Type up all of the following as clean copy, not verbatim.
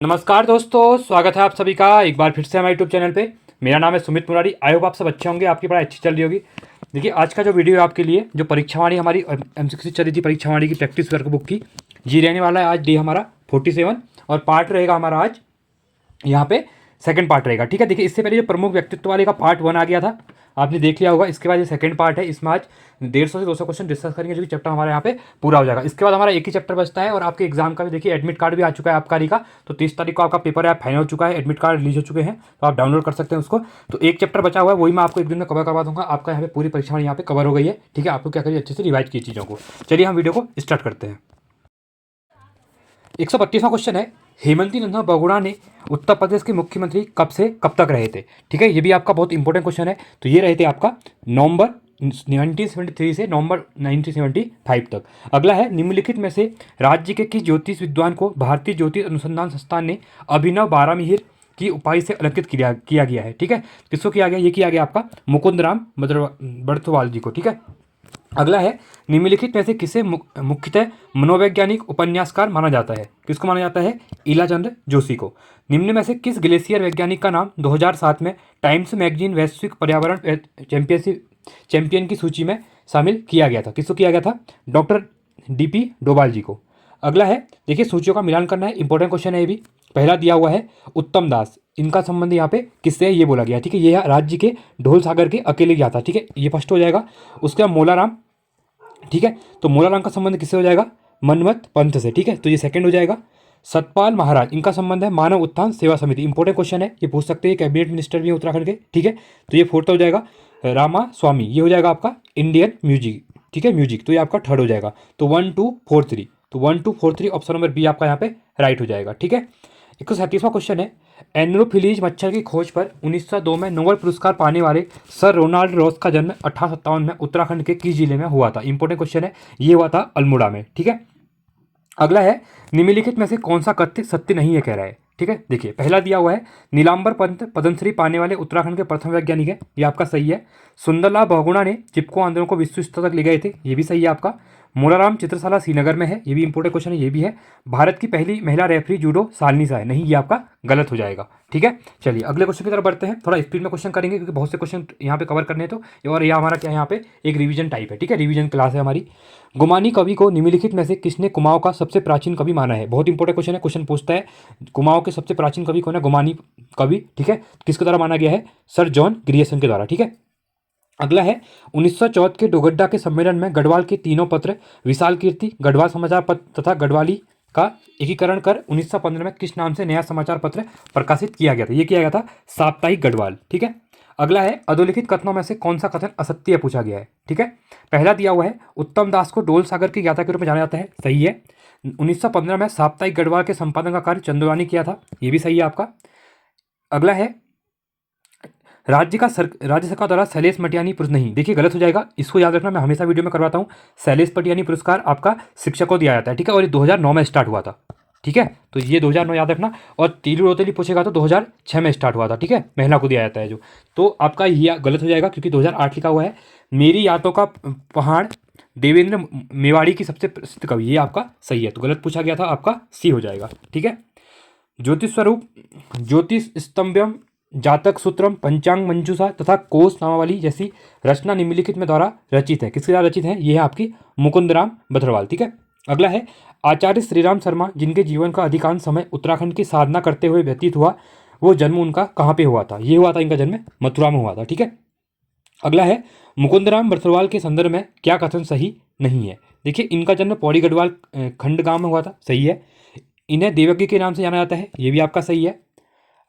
नमस्कार दोस्तों, स्वागत है आप सभी का एक बार फिर से हमारे यूट्यूब चैनल पे। मेरा नाम है सुमित मुरारी। आई होप आप सब अच्छे होंगे, आपकी पढ़ाई अच्छी चल रही होगी। देखिए, आज का जो वीडियो है आपके लिए, जो परीक्षावाणी हमारी एमसीक्यू चल रही थी, परीक्षावाणी की प्रैक्टिस वर्क बुक की, जी रहने वाला है आज डे हमारा 47 और पार्ट रहेगा हमारा आज यहाँ पे सेकंड पार्ट रहेगा। ठीक है, देखिए इससे पहले जो प्रमुख व्यक्तित्व वाले का पार्ट 1 आ गया था, आपने देख लिया होगा। इसके बाद ये सेकंड पार्ट है, इसमें आज 150 से 200 क्वेश्चन डिस्कस करेंगे, जो कि चैप्टर हमारे यहाँ पे पूरा हो जाएगा। इसके बाद हमारा एक ही चैप्टर बचता है और आपके एग्जाम का भी देखिए एडमिट कार्ड भी आ चुका है आपका का। तो 30 तारीख को आपका पेपर है, फाइनल हो चुका है, एडमिट कार्ड रिलीज हो चुके हैं, तो आप डाउनलोड कर सकते हैं उसको। तो एक चैप्टर बचा हुआ है, वही मैं आपको एक दिन में कवर करवा दूंगा। आपका यहाँ पे पूरी परीक्षा यहाँ पे कवर हो गई है। ठीक है, आपको क्या करिए, अच्छे से रिवाइज की चीज़ों को। चलिए हम वीडियो को स्टार्ट करते हैं। 125वां क्वेश्चन है, हेमंती नंदा बहुगुणा ने उत्तर प्रदेश के मुख्यमंत्री कब से कब तक रहे थे। ठीक है, ये भी आपका बहुत इंपॉर्टेंट क्वेश्चन है। तो ये रहे थे आपका नवंबर 1973 से नवंबर 1975 तक। अगला है, निम्नलिखित में से राज्य के किस ज्योतिष विद्वान को भारतीय ज्योतिष अनुसंधान संस्थान ने अभिनव बारामिहिर की उपाधि से अलंकृत किया गया है। ठीक है, किसको किया गया, ये किया गया आपका मुकुंद राम बड़थवाल जी को। ठीक है, अगला है, निम्नलिखित में से किसे मुख्यतः मनोवैज्ञानिक उपन्यासकार माना जाता है। किसको माना जाता है, इलाचंद्र जोशी को। निम्न में से किस ग्लेशियर वैज्ञानिक का नाम 2007 में टाइम्स मैगजीन वैश्विक पर्यावरण चैंपियन की सूची में शामिल किया गया था। किसको किया गया था, डॉक्टर डीपी डोभाल जी को। अगला है, देखिए सूचियों का मिलान करना है, इंपॉर्टेंट क्वेश्चन है ये भी। पहला दिया हुआ है उत्तम दास, इनका संबंध यहाँ पे किससे है ये बोला गया। ठीक है, ये राज्य के ढोल सागर के अकेले गया था। ठीक है, ये फर्स्ट हो जाएगा। उसके बाद मोलाराम। ठीक है, तो मोलाराम का संबंध किससे हो जाएगा, मनमत पंथ से। ठीक है, तो ये सेकंड हो जाएगा। सतपाल महाराज, इनका संबंध है मानव उत्थान सेवा समिति। इंपॉर्टेंट क्वेश्चन है, ये पूछ सकते हैं, कैबिनेट मिनिस्टर भी है उत्तराखंड के। ठीक है, तो ये फोर्थ हो जाएगा। रामा स्वामी, ये हो जाएगा आपका इंडियन म्यूजिक। ठीक है, म्यूजिक, तो ये आपका थर्ड हो जाएगा। तो 1 2 4 3, तो 1 2 4 3 ऑप्शन नंबर बी आपका यहाँ पे राइट हो जाएगा। ठीक है, 137वां क्वेश्चन है, एनोफिलीज मच्छर की खोज पर 1902 में नोबेल पुरस्कार पाने वाले सर रोनाल्ड रॉस का जन्म 1857 में उत्तराखंड के किस जिले में हुआ था। इंपॉर्टेंट क्वेश्चन है, ये हुआ था अल्मोड़ा में। ठीक है, अगला है, निम्नलिखित में से कौन सा कथ्य सत्य नहीं है कह रहा है। ठीक है, देखिए पहला दिया हुआ है, नीलांबर पंत पद्मश्री पाने वाले उत्तराखंड के प्रथम वैज्ञानिक है, ये आपका सही है। सुंदरलाल बहुगुणा ने चिपको आंदोलन को विश्व स्तर तक ले गए थे, ये भी सही है आपका। मोराराम चित्रशाला श्रीनगर में है, ये भी इंपॉर्टेंट क्वेश्चन है, ये भी है। भारत की पहली महिला रेफरी जूडो शालिनी शाह है, नहीं, ये आपका गलत हो जाएगा। ठीक है, चलिए अगले क्वेश्चन की तरफ बढ़ते हैं। थोड़ा स्पीड में क्वेश्चन करेंगे क्योंकि बहुत से क्वेश्चन यहाँ पे कवर करने हैं। तो और यह हमारा क्या है, यहाँ पे एक रिवीजन टाइप है। ठीक है, रिवीजन क्लास है हमारी। गुमानी कवि को निम्नलिखित में से किसने कुमाऊं का सबसे प्राचीन कवि माना है। बहुत इंपॉर्टेंट क्वेश्चन है, क्वेश्चन पूछता है कुमाऊं के सबसे प्राचीन कवि कौन है, गुमानी कवि। ठीक है, किसके द्वारा माना गया है, सर जॉन ग्रियर्सन के द्वारा। ठीक है, अगला है, 1914 के डोगड्डा के सम्मेलन में गढ़वाल के तीनों पत्र विशाल कीर्ति, गढ़वाल समाचार पत्र तथा गढ़वाली का एकीकरण कर 1915 में किस नाम से नया समाचार पत्र प्रकाशित किया गया था। ये किया गया था साप्ताहिक गढ़वाल। ठीक है, अगला है, अधोलिखित कथनों में से कौन सा कथन असत्य पूछा गया है। ठीक है, पहला दिया हुआ है, उत्तम दास को डोल सागर के ज्ञाता के रूप में जाना जाता है, सही है। 1915 में साप्ताहिक गढ़वाल के संपादन का कार्य चंदोरानी किया था, ये भी सही है आपका। अगला है, राज्य सरकार द्वारा शैलेश मटियानी पुरस्कार, नहीं, देखिए गलत हो जाएगा, इसको याद रखना, मैं हमेशा वीडियो में करवाता हूँ। शैलेश मटियानी पुरस्कार आपका शिक्षकों को दिया जाता है। ठीक है, और ये 2009 में स्टार्ट हुआ था। ठीक है, तो ये 2009 याद रखना। और तीलू रोतेली पूछेगा तो 2006 में स्टार्ट हुआ था। ठीक है, महिला को दिया जाता है जो, तो आपका ये गलत हो जाएगा क्योंकि 2008 लिखा हुआ है। मेरी यादों का पहाड़ देवेंद्र मेवाड़ी की सबसे प्रसिद्ध कवि, ये आपका सही है, तो गलत पूछा गया था, आपका सी हो जाएगा। ठीक है, ज्योतिष स्वरूप, ज्योतिष स्तंभम, जातक सूत्रम, पंचांग मंजूषा तथा कोश नामावली जैसी रचना निम्नलिखित में द्वारा रचित है। किसके द्वारा रचित है, ये है आपकी मुकुंदराम बथरवाल। ठीक है, अगला है, आचार्य श्रीराम शर्मा जिनके जीवन का अधिकांश समय उत्तराखंड की साधना करते हुए व्यतीत हुआ, वो जन्म उनका कहाँ पे हुआ था। ये हुआ था, इनका जन्म मथुरा में हुआ था। ठीक है, अगला है, मुकुंदराम बथरवाल के संदर्भ में क्या कथन सही नहीं है। देखिए, इनका जन्म पौड़ी गढ़वाल खंड गांव में हुआ था, सही है। इन्हें देवज्ञ के नाम से जाना जाता है, ये भी आपका सही है।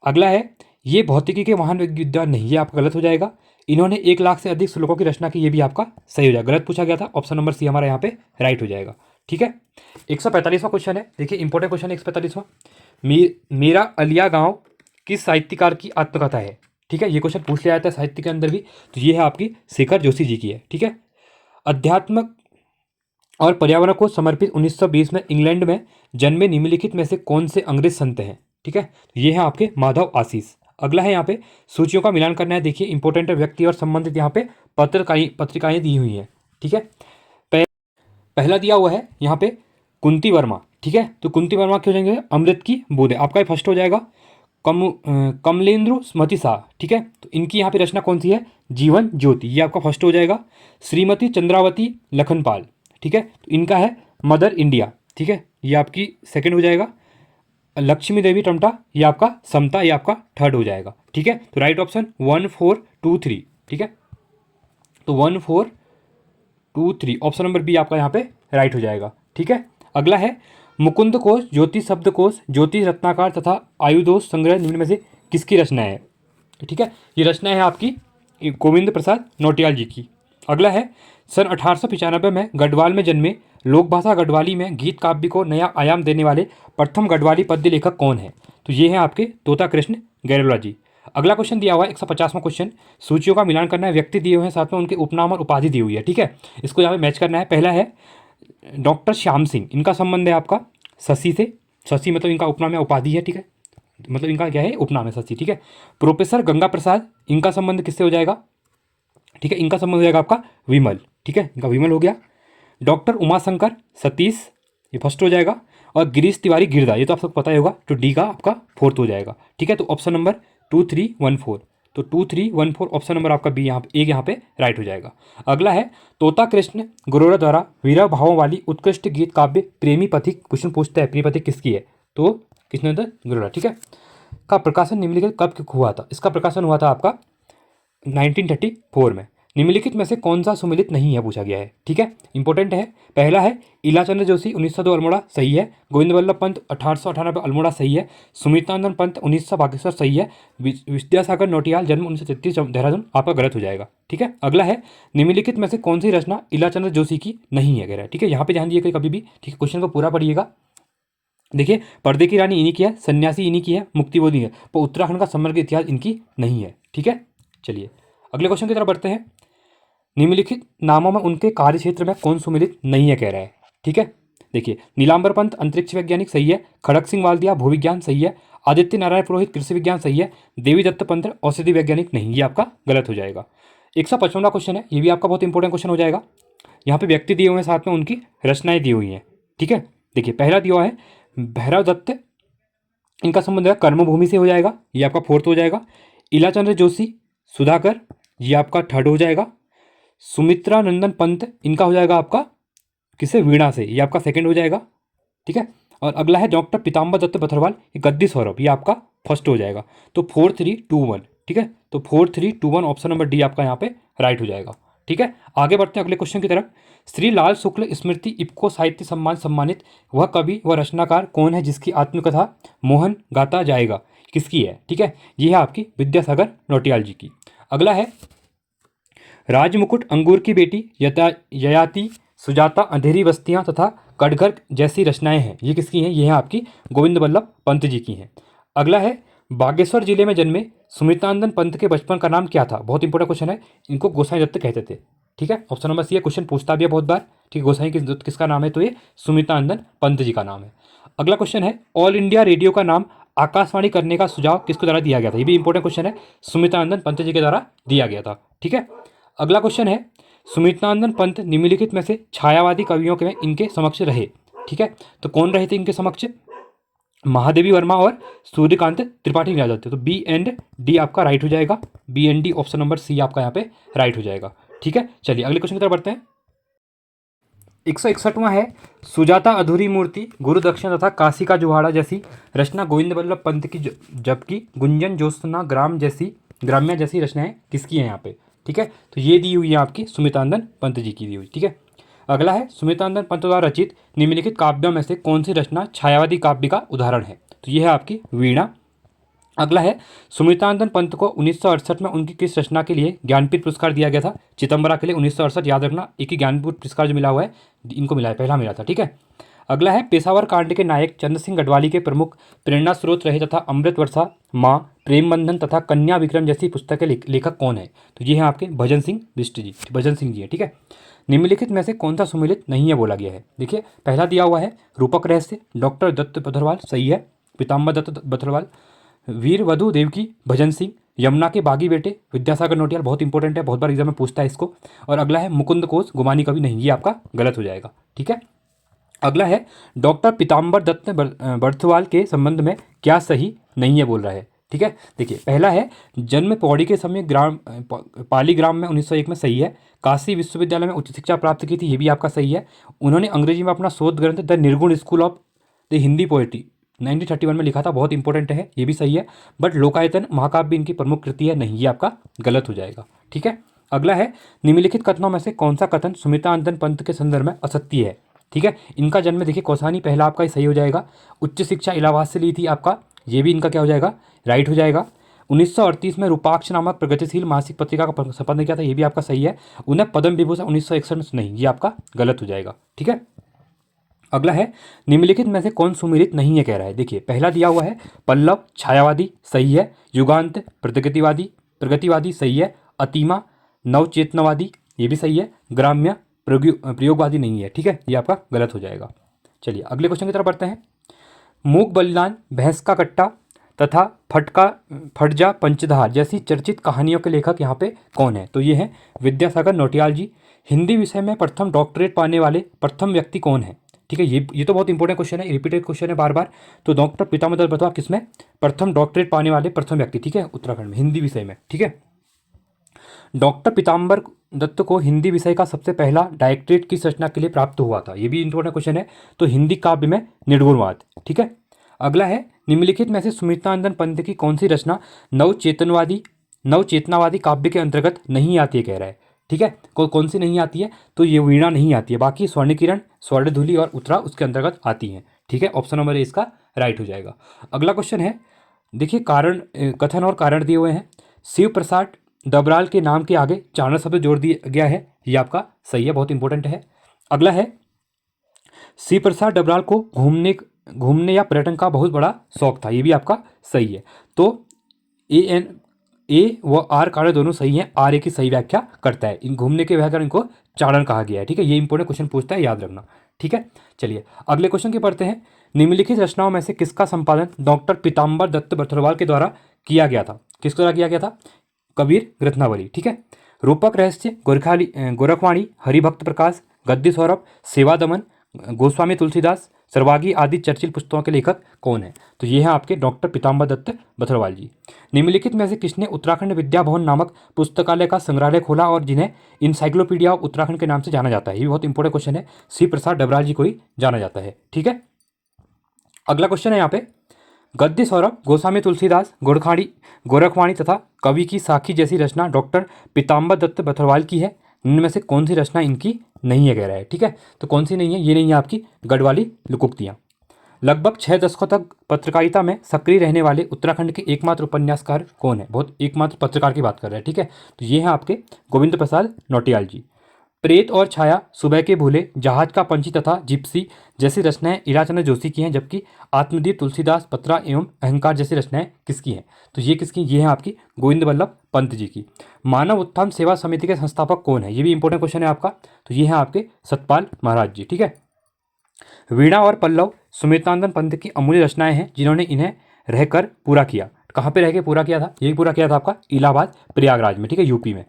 अगला है, ये भौतिकी के महान विद्वान नहीं, ये आपका गलत हो जाएगा। इन्होंने 1 लाख से अधिक श्लोकों की रचना की, ये भी आपका सही हो जाएगा। गलत पूछा गया था, ऑप्शन नंबर सी हमारा यहाँ पे राइट हो जाएगा। ठीक है, 145वां क्वेश्चन है, देखिए इंपॉर्टेंट क्वेश्चन है 145वां। मेरा अलिया गांव किस साहित्यकार की आत्मकथा है। ठीक है, ये क्वेश्चन पूछ लिया जाता है साहित्य के अंदर भी, तो ये है आपकी शेखर जोशी जी की है। ठीक है, अध्यात्म और पर्यावरण को समर्पित 1920 में इंग्लैंड में जन्मे निम्नलिखित में से कौन से अंग्रेज संत हैं। ठीक है, ये है आपके माधव आशीष। अगला है, यहाँ पे सूचियों का मिलान करना है। देखिए इंपॉर्टेंट व्यक्ति और संबंधित यहाँ पे पत्रिकाएं दी हुई हैं। ठीक है, पहला दिया हुआ है यहाँ पे कुंती वर्मा, ठीक है। तो कुंती वर्मा के हो जाएंगे अमृत की बूंदें, आपका ये फर्स्ट हो जाएगा। कमलेंद्र स्मृति शाह, ठीक है, तो इनकी यहाँ पे रचना कौन सी है, जीवन ज्योति, ये आपका फर्स्ट हो जाएगा। श्रीमती चंद्रावती लखनपाल, ठीक है, तो इनका है मदर इंडिया, ठीक है, ये आपकी सेकंड हो जाएगा। लक्ष्मी देवी टमटा, ये आपका समता, ये आपका थर्ड हो जाएगा, ठीक है। तो राइट ऑप्शन 1 4 2 3, ठीक है, तो 1 4 2 3 ऑप्शन नंबर बी आपका यहाँ पे राइट हो जाएगा, ठीक है। अगला है मुकुंद कोश, ज्योतिष शब्दकोश, ज्योतिष रत्नाकर तथा आयुधोष संग्रह निम्न में से किसकी रचना है, ठीक है, ये रचना है आपकी गोविंद प्रसाद नौटियाल जी की। अगला है सन 1895 में गढ़वाल में जन्मे, लोकभाषा गढ़वाली में गीत काव्य को नया आयाम देने वाले प्रथम गढ़वाली पद्य लेखक कौन है, तो ये है आपके तोता कृष्ण गैरोला जी। अगला क्वेश्चन दिया हुआ है 150वां क्वेश्चन, सूचियों का मिलान करना है, व्यक्ति दिए हुए हैं, साथ में उनके उपनाम और उपाधि दी हुई है, ठीक है, इसको यहाँ पे मैच करना है। पहला है डॉक्टर श्याम सिंह, इनका संबंध है आपका शशि से, शशि मतलब इनका उपनाम या उपाधि है, ठीक है, मतलब इनका क्या है, उपनाम है शशि, ठीक है। प्रोफेसर गंगा प्रसाद, इनका संबंध किससे हो जाएगा, ठीक है, इनका संबंध हो जाएगा आपका विमल, ठीक है, इनका विमल हो गया। डॉक्टर उमाशंकर सतीश, ये फर्स्ट हो जाएगा। और गिरीश तिवारी गिरदा, ये तो आप सबको पता ही होगा, तो डी का आपका फोर्थ हो जाएगा, ठीक है। तो ऑप्शन नंबर 2 3 1 4, तो 2 3 1 4 ऑप्शन नंबर आपका बी यहाँ एक यहाँ पे राइट हो जाएगा। अगला है तोता कृष्ण गुरोरा द्वारा वीरा भावों वाली उत्कृष्ट गीत काव्य प्रेमी पथिक, क्वेश्चन पूछता है प्रेमी पथिक किसकी है, तो कृष्णेंद्र गुरोरा, ठीक है, का प्रकाशन निम्नलिखित कब हुआ था, इसका प्रकाशन हुआ था आपका 1934 में। निम्नलिखित में से कौन सा सुमिलित नहीं है पूछा गया है, ठीक है, इंपॉर्टेंट है। पहला है इलाचंद्र जोशी 1902 अल्मोड़ा, सही है। गोविंद वल्लभ पंत 1898 अल्मोड़ा, सही है। सुमित्रानंद पंत 1900 बागेश्वर, सही है। विद्यासागर नौटियाल जन्म 1933 देहरादून, आपका गलत हो जाएगा, ठीक है। अगला है निम्नलिखित में से कौन सी रचना इलाचंद्र जोशी की नहीं है, कह रहा है, ठीक है, यहाँ पे ध्यान दिएगा कभी भी, ठीक है, क्वेश्चन को पूरा पढ़िएगा। देखिए पर्दे की रानी इन्हीं की है, सन्यासी इन्हीं की है, मुक्तिबोधी है, पर उत्तराखंड का समग्र इतिहास इनकी नहीं है, ठीक है। चलिए अगले क्वेश्चन की तरफ बढ़ते हैं। निम्नलिखित नामों में उनके कार्य क्षेत्र में कौन सुमिलित नहीं है, कह रहा है, ठीक है। देखिए नीलांबर पंत अंतरिक्ष वैज्ञानिक, सही है। खड़क सिंह वाल्दिया भूविज्ञान, सही है। आदित्य नारायण पुरोहित कृषि विज्ञान, सही है। देवी दत्त पंत औषधि वैज्ञानिक, नहीं, ये आपका गलत हो जाएगा। 155वां क्वेश्चन है, ये भी आपका बहुत इंपॉर्टेंट क्वेश्चन हो जाएगा। यहाँ पे व्यक्ति दिए हुए हैं, साथ में उनकी रचनाएं दी हुई हैं, ठीक है। देखिए पहला दिया हुआ है भैरव दत्त, इनका संबंध है कर्मभूमि से, हो जाएगा, ये आपका फोर्थ हो जाएगा। इलाचंद्र जोशी सुधाकर, ये आपका थर्ड हो जाएगा। सुमित्रा नंदन पंत, इनका हो जाएगा आपका किससे, वीणा से, ये आपका सेकंड हो जाएगा, ठीक है। और अगला है डॉक्टर पीताम्बर दत्त बथरवाल, ये गद्दी सौरभ, ये आपका फर्स्ट हो जाएगा। तो 4 3 2 1, ठीक है, तो 4 3 2 1 ऑप्शन नंबर डी आपका यहाँ पे राइट हो जाएगा, ठीक है। आगे बढ़ते हैं अगले क्वेश्चन की तरफ। श्री लाल शुक्ल स्मृति इफ्को साहित्य सम्मान सम्मानित वह कवि व रचनाकार कौन है जिसकी आत्मकथा मोहन गाता जाएगा, किसकी है, ठीक है, ये है आपकी विद्यासागर नौटियाल जी की। अगला है राजमुकुट, अंगूर की बेटी, ययाति, सुजाता, अंधेरी बस्तियां तथा कटघर जैसी रचनाएं हैं, ये किसकी हैं, ये हैं आपकी गोविंद वल्लभ पंत जी की हैं। अगला है बागेश्वर जिले में जन्मे सुमित्रानंदन पंत के बचपन का नाम क्या था, बहुत इंपॉर्टेंट क्वेश्चन है, इनको गोसाई दत्त कहते थे, ठीक है, ऑप्शन नंबर सी है, क्वेश्चन पूछता भी है बहुत बार, ठीक है, गोसाई दत्त किसका नाम है, तो ये सुमित्रानंदन पंत जी का नाम है। अगला क्वेश्चन है ऑल इंडिया रेडियो का नाम आकाशवाणी करने का सुझाव किसके द्वारा दिया गया था, ये भी इंपॉर्टेंट क्वेश्चन है, सुमित्रानंदन पंत जी के द्वारा दिया गया था, ठीक है। अगला क्वेश्चन है सुमित्रानंदन पंत निम्नलिखित में से छायावादी कवियों के में इनके समक्ष रहे, ठीक है, तो कौन रहे थे इनके समक्ष, महादेवी वर्मा और सूर्यकांत त्रिपाठी राजा थे, तो बी एंड डी आपका राइट हो जाएगा, B and D option number C आपका यहाँ पे राइट हो जाएगा, ठीक है। चलिए अगले क्वेश्चन की तरफ बढ़ते हैं। 161वां है सुजाता अधूरी मूर्ति, गुरु दक्षिण तथा काशी का जुहाड़ा जैसी रचना गोविंद वल्लभ पंत की, जबकि गुंजन ज्योत्सना ग्राम्या जैसी रचनाएं किसकी हैं यहाँ पे, ठीक है, तो ये दी हुई है आपकी सुमित्रानंदन पंत जी की दी हुई, ठीक है। अगला है सुमित्रानंदन पंत द्वारा रचित निम्नलिखित काव्यों में से कौन सी रचना छायावादी काव्य का उदाहरण है, तो ये है आपकी वीणा। अगला है सुमित्रानंदन पंत को 1968 में उनकी किस रचना के लिए ज्ञानपीठ पुरस्कार दिया गया था, चिदम्बरा के लिए 1968, याद रखना एक ही ज्ञानपीठ पुरस्कार जो मिला हुआ है, इनको मिला है, पहला मिला था, ठीक है। अगला है पेशावर कांड के नायक चंद्र सिंह गढ़वाली के प्रमुख प्रेरणा स्रोत रहे तथा अमृत वर्षा, माँ, प्रेम बंधन तथा कन्या विक्रम जैसी पुस्तकें लेखक कौन है, तो ये है आपके भजन सिंह बिष्ट जी, भजन सिंह जी है, ठीक है। निम्नलिखित में से कौन सा सुमिलित नहीं है बोला गया है, देखिए पहला दिया हुआ है रूपक रहस्य, डॉक्टर दत्त बथरवाल, सही है। पीताम्बर दत्त बथरवाल, वीर वधु देवकी भजन सिंह, यमुना के बागी बेटे विद्यासागर नौटियाल, बहुत इंपॉर्टेंट है, बहुत बार एग्जाम में पूछता है इसको। और अगला है मुकुंद कोश गुमानी कवि, नहीं, ये आपका गलत हो जाएगा, ठीक है। अगला है डॉक्टर पीताम्बर दत्त बर्थवाल के संबंध में क्या सही नहीं है बोल रहा है। ठीक है, देखिए पहला है जन्म पौड़ी के समय ग्राम पाली ग्राम में 1901 में, सही है। काशी विश्वविद्यालय में उच्च शिक्षा प्राप्त की थी, ये भी आपका सही है। उन्होंने अंग्रेजी में अपना शोध ग्रंथ द निर्गुण school of the Hindi poetry 1931 में लिखा था, बहुत इंपॉर्टेंट है, ये भी सही है। बट लोकायतन महाकाव्य इनकी प्रमुख कृति है, नहीं, ये आपका गलत हो जाएगा। ठीक है, अगला है निम्नलिखित कथनों में से कौन सा कथन सुमित्रानंदन पंत के संदर्भ में असत्य है। ठीक है, इनका जन्म देखिए कौसानी, पहला आपका ही सही हो जाएगा। उच्च शिक्षा इलाहाबाद से ली थी आपका, ये भी इनका क्या हो जाएगा, राइट हो जाएगा। 1938 में रूपाक्ष नामक प्रगतिशील मासिक पत्रिका का संपादन किया था, ये भी आपका सही है। उन्हें पद्म विभूषण 1961 में, नहीं, ये आपका गलत हो जाएगा। ठीक है, अगला है निम्नलिखित में से कौन सुमेलित नहीं है कह रहा है। देखिए पहला दिया हुआ है पल्लव छायावादी, सही है। युगांत प्रगतिवादी सही है। अतिमा नवचेतनवादी, ये भी सही है। ग्राम्य प्रयोगवादी नहीं है। ठीक है, ये आपका गलत हो जाएगा। चलिए अगले क्वेश्चन की तरफ बढ़ते हैं। मूक बलिदान, भैंस का कट्टा तथा फटजा पंचधार जैसी चर्चित कहानियों के लेखक यहाँ पे कौन है, तो ये हैं विद्यासागर नौटियाल जी। हिंदी विषय में प्रथम डॉक्टरेट पाने वाले प्रथम व्यक्ति कौन है। ठीक है, ये तो बहुत इंपॉर्टेंट क्वेश्चन है, रिपीटेड क्वेश्चन है बार बार। तो डॉक्टर पीताम्बर दत्त बर्थवाल किसमें, प्रथम डॉक्टरेट पाने वाले प्रथम व्यक्ति। ठीक है, उत्तराखंड में हिंदी विषय में। ठीक है, डॉक्टर पीताम्बर दत्त को हिंदी विषय का सबसे पहला डायरेक्टरेट किस रचना के लिए प्राप्त हुआ था, ये भी इंपॉर्टेंट क्वेश्चन है। तो हिंदी काव्य में निर्गुणवाद। ठीक है, अगला है निम्नलिखित में से सुमित्रानंदन पंत की कौन सी रचना नवचेतनावादी काव्य के अंतर्गत नहीं आती है कह रहा है। ठीक है, कौन सी नहीं आती है, तो ये वीणा नहीं आती है, बाकी स्वर्णकिरण, स्वर्णधूलि और उत्तरा उसके अंतर्गत आती हैं। ठीक है, ऑप्शन नंबर ए इसका राइट हो जाएगा। अगला क्वेश्चन है, देखिए कारण कथन और कारण दिए हुए हैं। शिव प्रसाद डबराल के नाम के आगे चाणक्य शब्द जोड़ दिया गया है, ये आपका सही है, बहुत इंपॉर्टेंट है। अगला है शिव प्रसाद डबराल को घूमने या पर्यटन का बहुत बड़ा शौक था, ये भी आपका सही है। तो ए व आर कारण दोनों सही हैं, आर ए की सही व्याख्या करता है। इन घूमने के व्याकरण इनको चारण कहा गया है। ठीक है, ये इंपॉर्टेंट क्वेश्चन पूछता है, याद रखना। ठीक है, चलिए अगले क्वेश्चन की पढ़ते हैं। निम्नलिखित रचनाओं में से किसका संपादन डॉक्टर पीताम्बर दत्त बर्थवाल के द्वारा किया गया था, किसके द्वारा किया गया था, कबीर रत्नावली। ठीक है, रूपक रहस्य, गोरखवाणी, हरिभक्त प्रकाश, गद्य सौरभ, सेवा दमन, गोस्वामी तुलसीदास, सर्वागी आदि चर्चिल पुस्तकों के लेखक कौन है, तो ये हैं आपके डॉक्टर पीताम्बर दत्त बर्थवाल जी। निम्नलिखित में से किसने उत्तराखंड विद्या भवन नामक पुस्तकालय का संग्रहालय खोला और जिन्हें इंसाइक्लोपीडिया ऑफ उत्तराखंड के नाम से जाना जाता है, ये भी बहुत इंपॉर्टेंट क्वेश्चन है। शिव प्रसाद डबराल जी को ही जाना जाता है। ठीक है, अगला क्वेश्चन है यहाँ पे, गद्य सौरभ, गोस्वामी तुलसीदास, गोरखवाणी तथा कवि की साखी जैसी रचना डॉक्टर पीताम्बर दत्त बर्थवाल की है, इनमें से कौन सी रचना इनकी नहीं है कह रहा है। ठीक है, तो कौन सी नहीं है, ये नहीं है आपकी गढ़वाली लुकुक्तियाँ। लगभग 6 दशकों तक पत्रकारिता में सक्रिय रहने वाले उत्तराखंड के एकमात्र उपन्यासकार कौन है, बहुत एकमात्र पत्रकार की बात कर रहे हैं। ठीक है, तो ये हैं आपके गोविंद प्रसाद नौटियाल जी। प्रेत और छाया, सुबह के भूले, जहाज का पंछी तथा जिप्सी जैसी रचनाएं ईराचंद्र जोशी की हैं, जबकि आत्मदीप, तुलसीदास, पत्रा एवं अहंकार जैसी रचनाएं किसकी हैं, तो ये किसकी, ये हैं आपकी गोविंद वल्लभ पंत जी की। मानव उत्थान सेवा समिति के संस्थापक कौन है, ये भी इंपॉर्टेंट क्वेश्चन है आपका, तो ये हैं आपके सतपाल महाराज जी। ठीक है, वीणा और पल्लव सुमित्रानंदन पंत की अमूल्य रचनाएं हैं जिन्होंने इन्हें रहकर पूरा किया। कहाँ पे रह के पूरा किया था, यही पूरा किया था आपका इलाहाबाद प्रयागराज में। ठीक है, यूपी में।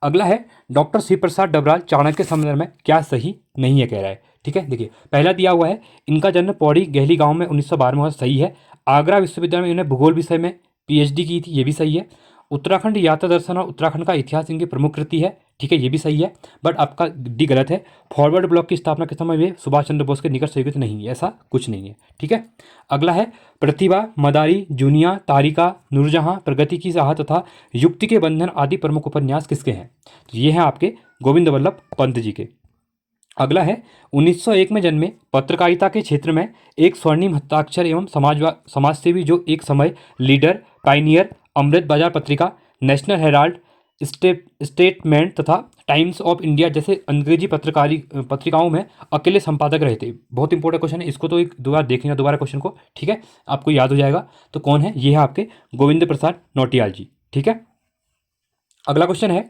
अगला है डॉक्टर शिव प्रसाद डबराल चाणक्य के संदर्भ में क्या सही नहीं है कह रहा है। ठीक है, देखिए पहला दिया हुआ है इनका जन्म पौड़ी गहली गांव में 1912 में हुआ, सही है। आगरा विश्वविद्यालय में इन्हें भूगोल विषय में पीएचडी की थी, ये भी सही है। उत्तराखंड यात्रा दर्शन और उत्तराखंड का इतिहास इनकी प्रमुख कृति है। ठीक है, ये भी सही है, बट आपका डी गलत है। फॉरवर्ड ब्लॉक की स्थापना के समय वे सुभाष चंद्र बोस के निकट सहयोगी नहीं है, ऐसा कुछ नहीं है। ठीक है, अगला है प्रतिभा, मदारी, जूनिया, तारिका, नूरजहां, प्रगति की चाह तथा युक्ति के बंधन आदि प्रमुख उपन्यास किसके हैं, तो ये हैं आपके गोविंद वल्लभ पंत जी के। अगला है 1901 में जन्मे, पत्रकारिता के क्षेत्र में एक स्वर्णिम हस्ताक्षर एवं समाजसेवी जो एक समय लीडर, पाइनियर, अमृत बाजार पत्रिका, नेशनल हेराल्ड, स्टेटमेंट तथा टाइम्स ऑफ इंडिया जैसे अंग्रेजी पत्रिकाओं में अकेले संपादक रहे थे। बहुत इंपॉर्टेंट क्वेश्चन है, इसको तो एक दोबारा देखेंगे दोबारा क्वेश्चन को। ठीक है, आपको याद हो जाएगा। तो कौन है, ये है आपके गोविंद प्रसाद नौटियाल जी। ठीक है, अगला क्वेश्चन है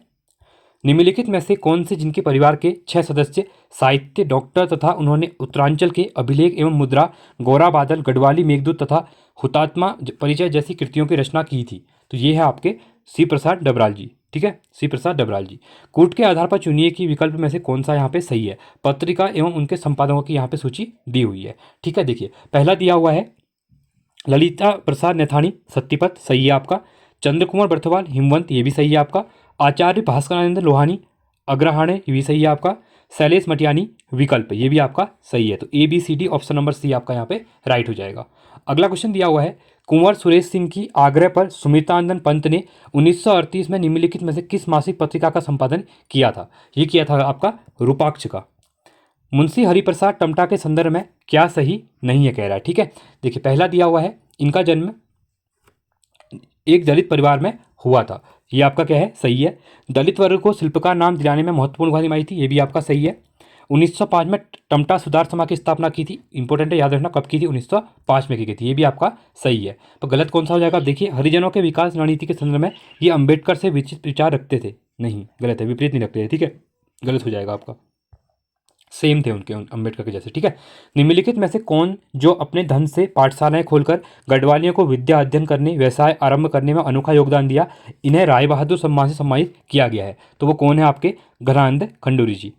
निम्नलिखित में से कौन से जिनके परिवार के 6 सदस्य साहित्य डॉक्टर तथा उन्होंने उत्तरांचल के अभिलेख एवं मुद्रा, गौरा बादल, गढ़वाली मेघदूत तथा हुतात्मा परिचय जैसी कृतियों की रचना की थी, तो ये है आपके शिव प्रसाद डबराल जी। ठीक है, सी प्रसाद डबराल जी। कूट के आधार पर चुनिए कि विकल्प में से कौन सा यहाँ पे सही है। पत्रिका एवं उनके संपादकों की यहाँ पे सूची दी हुई है। ठीक है, देखिए पहला दिया हुआ है ललिता प्रसाद नैथानी सत्यपथ, सही है आपका। चंद्र कुमार बर्थवाल हिमवंत, ये भी सही है आपका। आचार्य भास्करानंद लोहानी अग्रहाणे, ये भी सही है आपका। शैलेश मटियानी विकल्प, ये भी आपका सही है। तो A B C D option number C आपका यहाँ पे राइट हो जाएगा। अगला क्वेश्चन दिया हुआ है कुंवर सुरेश सिंह की आग्रह पर सुमितानंदन पंत ने 1938 में निम्नलिखित में से किस मासिक पत्रिका का संपादन किया था। ये किया था आपका रूपाक्ष का। मुंशी हरिप्रसाद टमटा के संदर्भ में क्या सही नहीं है कह रहा है। ठीक है, देखिए पहला दिया हुआ है इनका जन्म एक दलित परिवार में हुआ था, ये आपका क्या है, सही है। दलित वर्ग को शिल्पकार नाम दिलाने में महत्वपूर्ण भूमिका निभाई थी, ये भी आपका सही है। 1905 में टमटा सुधार सभा की स्थापना की थी, इंपॉर्टेंट है याद रखना, कब की थी, 1905 में की गई थी, ये भी आपका सही है। तो गलत कौन सा हो जाएगा, देखिए हरिजनों के विकास रणनीति के संदर्भ में ये अंबेडकर से विचित्र विचार रखते थे, नहीं गलत है, विपरीत नहीं रखते थे। ठीक है, गलत हो जाएगा आपका, सेम थे उनके अंबेडकर के जैसे। ठीक है, निम्नलिखित में से कौन जो अपने धन से पाठशालाएं खोलकर गढ़वालियों को विद्या अध्ययन करने व्यवसाय आरंभ करने में अनोखा योगदान दिया, इन्हें राय बहादुर सम्मान से सम्मानित किया गया है। तो वो कौन है आपके, घनानंद खंडूरी जी।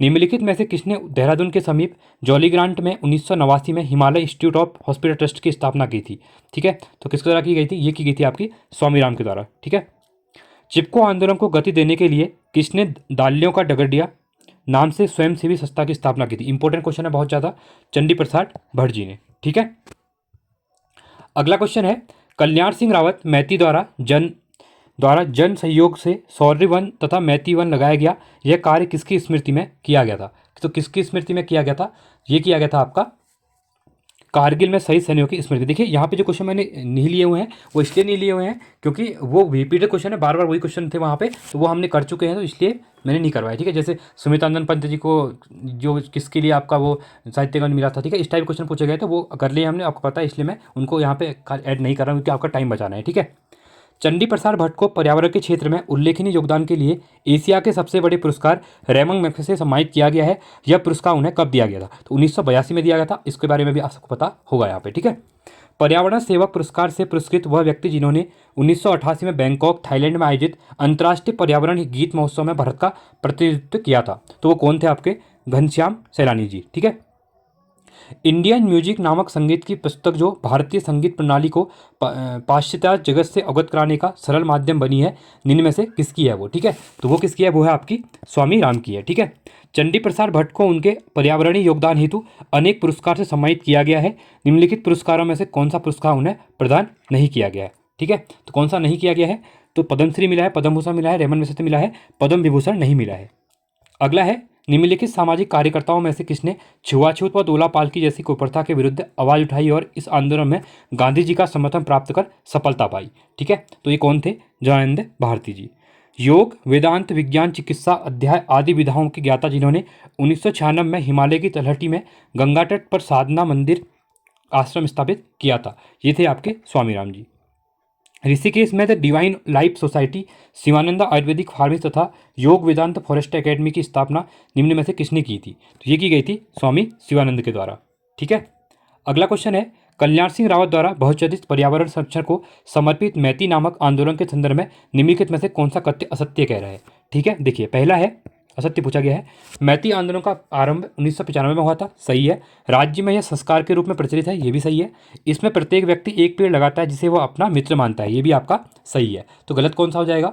निम्नलिखित में से किसने देहरादून के समीप जॉलीग्रांट में 1989 में Himalaya institute of hospital trust की स्थापना की थी। ठीक है, तो किसके द्वारा की गई थी, ये की गई थी आपकी स्वामीराम के द्वारा। ठीक है, चिपको आंदोलन को गति देने के लिए किसने दाल्यों का डगडिया नाम से स्वयंसेवी संस्था की स्थापना की थी। इंपॉर्टेंट क्वेश्चन है बहुत ज़्यादा, चंडी प्रसाद भट्ट जी ने। ठीक है, अगला क्वेश्चन है कल्याण सिंह रावत मैती द्वारा जन सहयोग से शौर्य वन तथा मैती वन लगाया गया, यह कार्य किसकी स्मृति में किया गया था। तो किसकी स्मृति में किया गया था, ये किया गया था आपका कारगिल में शहीद सैनिकों की स्मृति। देखिए यहाँ पे जो क्वेश्चन मैंने नहीं लिए हुए हैं वो इसलिए नहीं लिए हुए हैं क्योंकि वो रिपीटेड क्वेश्चन है, बार बार वही क्वेश्चन थे वहाँ पे, तो वो हमने कर चुके हैं, तो इसलिए मैंने नहीं करवाया। ठीक है, जैसे सुमितानंदन पंत जी को जो किसके लिए आपका वो साहित्य अकादमी मिला था, ठीक है, इस टाइप क्वेश्चन पूछे गए थे, वो कर लिए हमने, आपको पता है, इसलिए मैं उनको यहाँ पे ऐड नहीं कर रहा हूँ क्योंकि आपका टाइम बचाना है। ठीक है, चंडी प्रसाद भट्ट को पर्यावरण के क्षेत्र में उल्लेखनीय योगदान के लिए एशिया के सबसे बड़े पुरस्कार रेमंड मैग्सेसे से सम्मानित किया गया है। यह पुरस्कार उन्हें कब दिया गया था, तो 1982 में दिया गया था, इसके बारे में भी आपको पता होगा यहाँ पे। ठीक है, पर्यावरण सेवक पुरस्कार से पुरस्कृत वह व्यक्ति जिन्होंने 1988 में बैंकॉक थाईलैंड में आयोजित अंतर्राष्ट्रीय पर्यावरण गीत महोत्सव में भारत का प्रतिनिधित्व किया था, तो वो कौन थे आपके, घनश्याम सैलानी जी। ठीक है, इंडियन म्यूजिक नामक संगीत की पुस्तक जो भारतीय संगीत प्रणाली को पाश्चात्य जगत से अवगत कराने का सरल माध्यम बनी है, निम्न में से किसकी है वो। ठीक है, तो वो किसकी है, वो है आपकी स्वामी राम की है। ठीक है, चंडी प्रसाद भट्ट को उनके पर्यावरणीय योगदान हेतु अनेक पुरस्कार से सम्मानित किया गया है। निम्नलिखित पुरस्कारों में से कौन सा पुरस्कार उन्हें प्रदान नहीं किया गया है। ठीक है, तो कौन सा नहीं किया गया है, तो पद्मश्री मिला है, पद्म भूषण मिला है, रेमन मैग्सेसे मिला है, पद्म विभूषण नहीं मिला है। अगला है निम्नलिखित सामाजिक कार्यकर्ताओं में से किसने छुआछूत व दोला पालकी जैसी कुप्रथा के विरुद्ध आवाज उठाई और इस आंदोलन में गांधी जी का समर्थन प्राप्त कर सफलता पाई। ठीक है, तो ये कौन थे, जयानंद भारती जी। योग वेदांत विज्ञान चिकित्सा अध्याय आदि विधाओं की ज्ञाता जिन्होंने 1996 में हिमालय की तलहटी में गंगा तट पर साधना मंदिर आश्रम स्थापित किया था, ये थे आपके स्वामी राम जी। ऋषिकेश में the divine life society, Shivananda Ayurvedic pharmacy तथा योग वेदांत फॉरेस्ट एकेडमी की स्थापना निम्न में से किसने की थी, तो ये की गई थी स्वामी शिवानंद के द्वारा। ठीक है, अगला क्वेश्चन है कल्याण सिंह रावत द्वारा बहुचर्चित पर्यावरण संरक्षण को समर्पित मैती नामक आंदोलन के संदर्भ में निम्नलिखित में से कौन सा कथ्य असत्य कह रहा है। ठीक है, देखिए पहला है असत्य पूछा गया है, मैती आंदोलन का आरंभ 1995 में हुआ था, सही है। राज्य में यह संस्कार के रूप में प्रचलित है, ये भी सही है। इसमें प्रत्येक व्यक्ति एक पेड़ लगाता है जिसे वो अपना मित्र मानता है, ये भी आपका सही है। तो गलत कौन सा हो जाएगा,